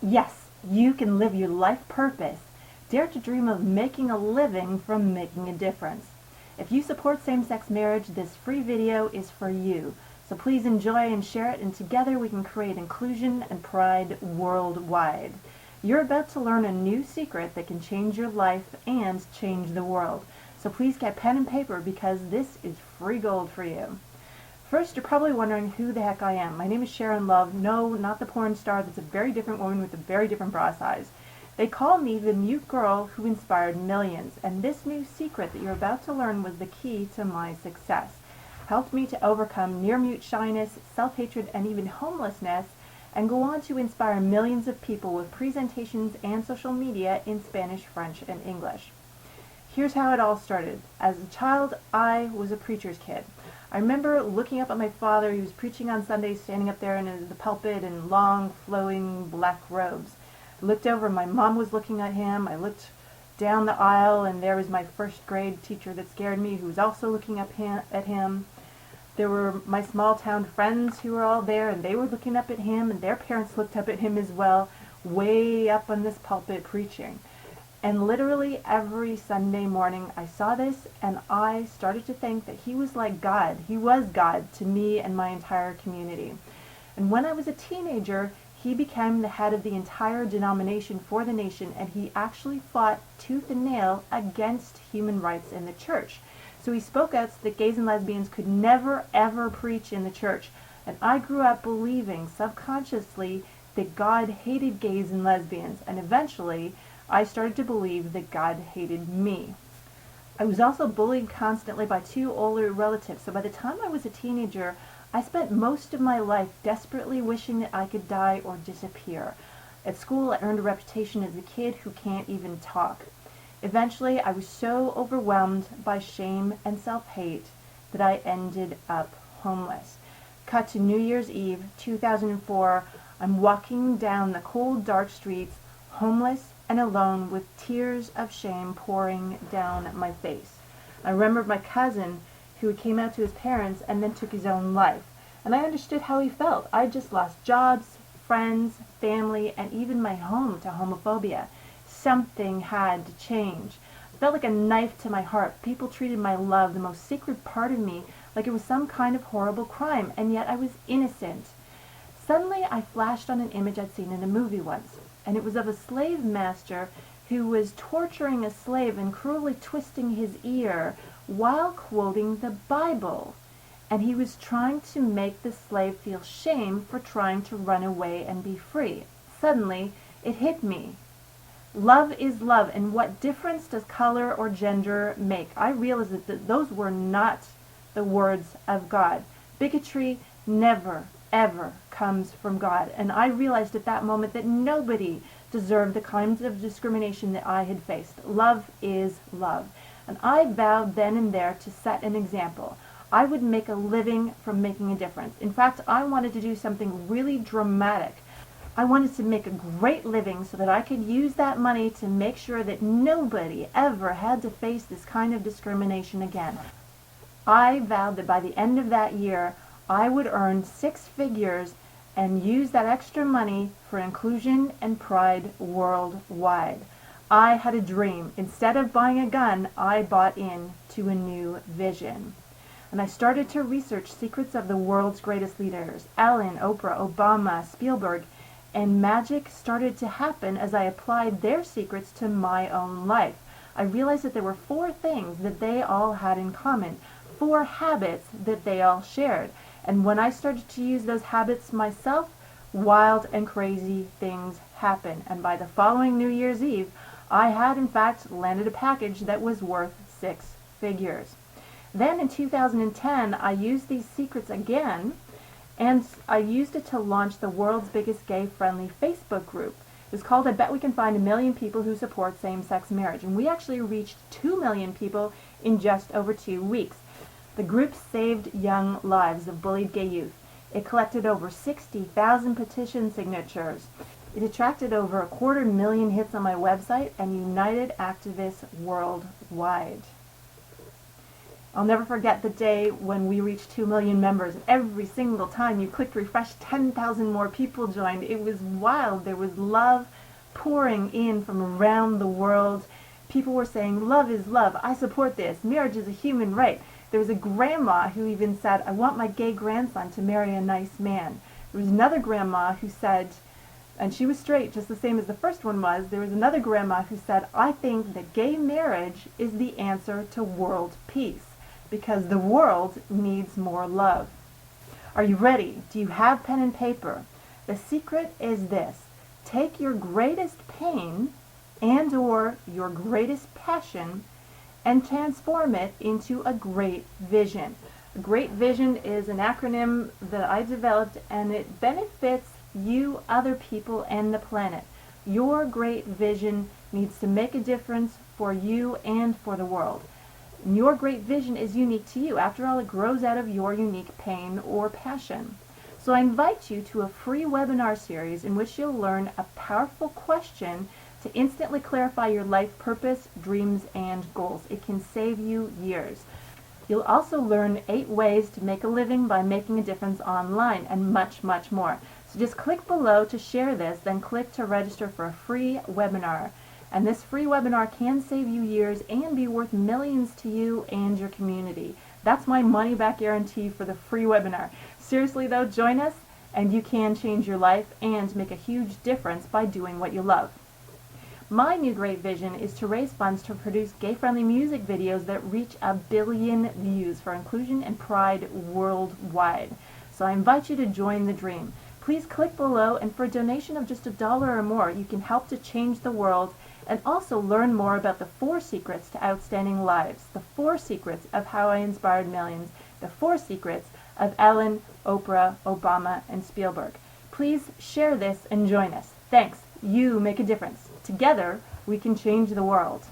Yes, you can live your life purpose. Dare to dream of making a living from making a difference. If you support same-sex marriage, this free video is for you. So please enjoy and share it, and together we can create inclusion and pride worldwide. You're about to learn a new secret that can change your life and change the world. So please get pen and paper because this is free gold for you. First, you're probably wondering who the heck I am. My name is Sharon Love. No, not the porn star. That's a very different woman with a very different bra size. They call me the mute girl who inspired millions, and this new secret that you're about to learn was the key to my success. Helped me to overcome near-mute shyness, self-hatred, and even homelessness, and go on to inspire millions of people with presentations and social media in Spanish, French, and English. Here's how it all started. As a child, I was a preacher's kid. I remember looking up at my father. He was preaching on Sundays, standing up there in the pulpit in long, flowing black robes. I looked over, my mom was looking at him. I looked down the aisle, and there was my first grade teacher that scared me, who was also looking up at him. There were my small town friends who were all there, and they were looking up at him, and their parents looked up at him as well, way up on this pulpit preaching. And literally every Sunday morning I saw this, and I started to think that he was like God. He was God to me and my entire community. And when I was a teenager, he became the head of the entire denomination for the nation, and he actually fought tooth and nail against human rights in the church. So he spoke out so that gays and lesbians could never ever preach in the church. And I grew up believing subconsciously that God hated gays and lesbians, and eventually I started to believe that God hated me. I was also bullied constantly by two older relatives, so by the time I was a teenager, I spent most of my life desperately wishing that I could die or disappear. At school, I earned a reputation as a kid who can't even talk. Eventually, I was so overwhelmed by shame and self-hate that I ended up homeless. Cut to New Year's Eve, 2004, I'm walking down the cold, dark streets, homeless and alone, with tears of shame pouring down my face. I remembered my cousin who came out to his parents and then took his own life, and I understood how he felt. I just lost jobs, friends, family, and even my home to homophobia. Something had to change. It felt like a knife to my heart. People treated my love, the most sacred part of me, like it was some kind of horrible crime, and yet I was innocent. Suddenly I flashed on an image I'd seen in a movie once, and it was of a slave master who was torturing a slave and cruelly twisting his ear while quoting the Bible. And he was trying to make the slave feel shame for trying to run away and be free. Suddenly, it hit me. Love is love, and what difference does color or gender make? I realized that those were not the words of God. Bigotry never, ever comes from God. And I realized at that moment that nobody deserved the kinds of discrimination that I had faced. Love is love. And I vowed then and there to set an example. I would make a living from making a difference. In fact, I wanted to do something really dramatic. I wanted to make a great living so that I could use that money to make sure that nobody ever had to face this kind of discrimination again. I vowed that by the end of that year, I would earn 6 figures and use that extra money for inclusion and pride worldwide. I had a dream. Instead of buying a gun, I bought into a new vision. And I started to research secrets of the world's greatest leaders, Ellen, Oprah, Obama, Spielberg, and magic started to happen as I applied their secrets to my own life. I realized that there were 4 things that they all had in common, 4 habits that they all shared. And when I started to use those habits myself, wild and crazy things happened. And by the following New Year's Eve, I had in fact landed a package that was worth 6 figures. Then in 2010, I used these secrets again, and I used it to launch the world's biggest gay-friendly Facebook group. It's called I Bet We Can Find a Million People Who Support Same-Sex Marriage. And we actually reached 2 million people in just over 2 weeks. The group saved young lives of bullied gay youth. It collected over 60,000 petition signatures. It attracted over 250,000 hits on my website and united activists worldwide. I'll never forget the day when we reached 2 million members. Every single time you clicked refresh, 10,000 more people joined. It was wild. There was love pouring in from around the world. People were saying, love is love. I support this. Marriage is a human right. There was a grandma who even said, I want my gay grandson to marry a nice man. There was another grandma who said, and she was straight, just the same as the first one was, there was another grandma who said, I think that gay marriage is the answer to world peace, because the world needs more love. Are you ready? Do you have pen and paper? The secret is this. Take your greatest pain and or your greatest passion and transform it into a great vision. A great vision is an acronym that I developed, and it benefits you, other people, and the planet. Your great vision needs to make a difference for you and for the world. And your great vision is unique to you. After all, it grows out of your unique pain or passion. So I invite you to a free webinar series in which you'll learn a powerful question to instantly clarify your life purpose, dreams, and goals. It can save you years. You'll also learn 8 ways to make a living by making a difference online, and much, much more. So just click below to share this, then click to register for a free webinar. And this free webinar can save you years and be worth millions to you and your community. That's my money back guarantee for the free webinar. Seriously though, join us and you can change your life and make a huge difference by doing what you love. My new great vision is to raise funds to produce gay-friendly music videos that reach 1 billion views for inclusion and pride worldwide. So I invite you to join the dream. Please click below, and for a donation of just $1 or more, you can help to change the world and also learn more about the 4 secrets to outstanding lives, the 4 secrets of how I inspired millions, the 4 secrets of Ellen, Oprah, Obama, and Spielberg. Please share this and join us. Thanks. You make a difference. Together, we can change the world.